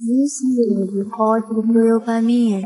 Isso, ótimo, doeu pra mim.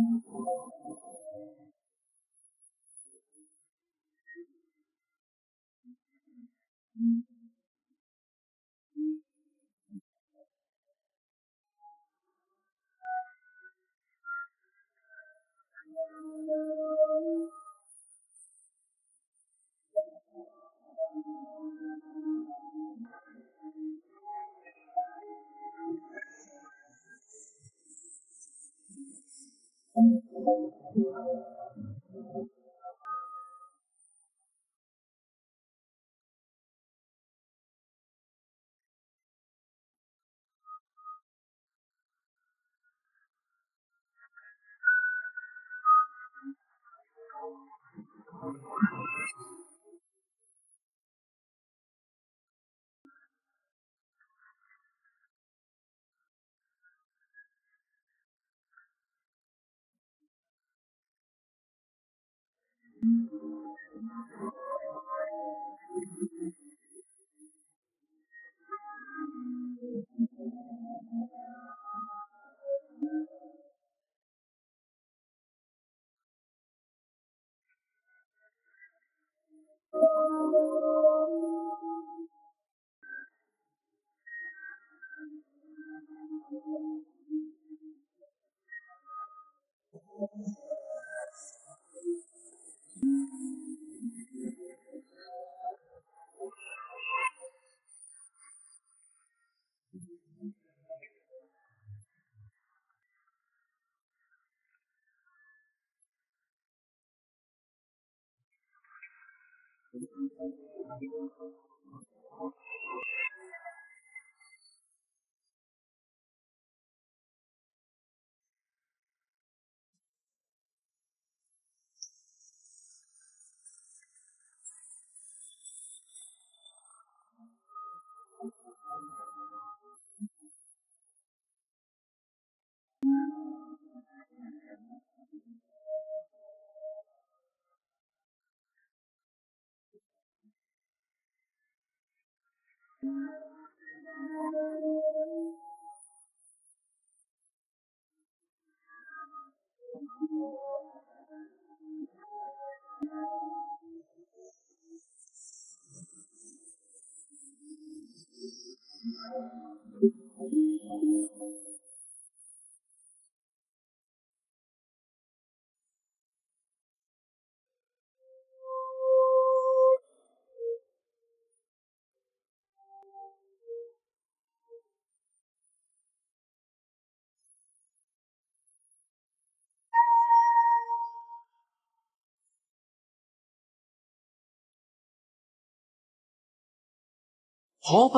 可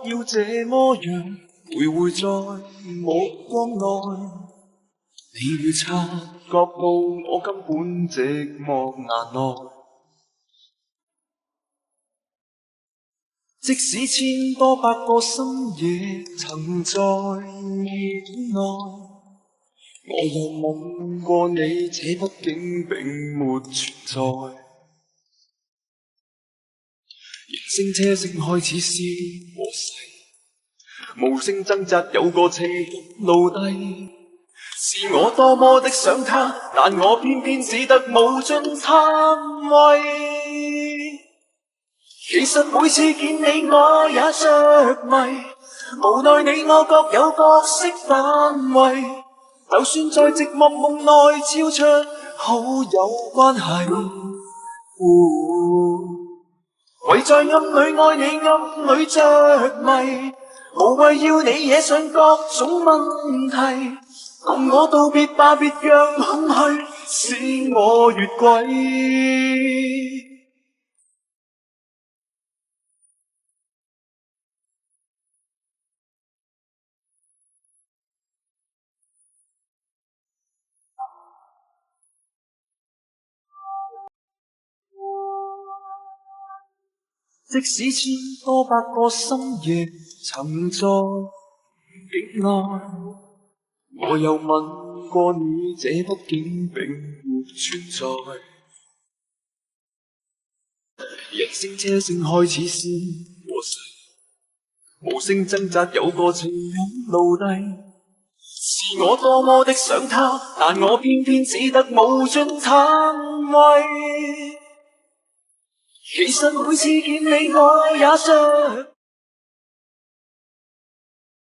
不要這麼樣，徘徊在目光內。你會察覺到我根本寂寞難耐。即使千多百個深夜曾在夢內，我有夢過你，這畢竟並沒存在。人聲車聲開始消和逝，無聲掙扎有個情奴隸，是我多麼的想他，但我偏偏只得無盡貪慰。其實每次見你我也着迷，無奈你我各有角色範圍，就算在寂寞夢內超出好友關係。唯在暗裏愛你暗裏着迷，無謂要你惹上各種問題，共我道別吧，別讓空虛使我越軌。即使千多百個深夜曾在境內，我又問過你，這畢竟並沒存在。人聲車聲開始先和逝，無聲掙扎有個情感奴隸，是我多麼的想他，但我偏偏只得無盡嘆味。其實每次見你我也着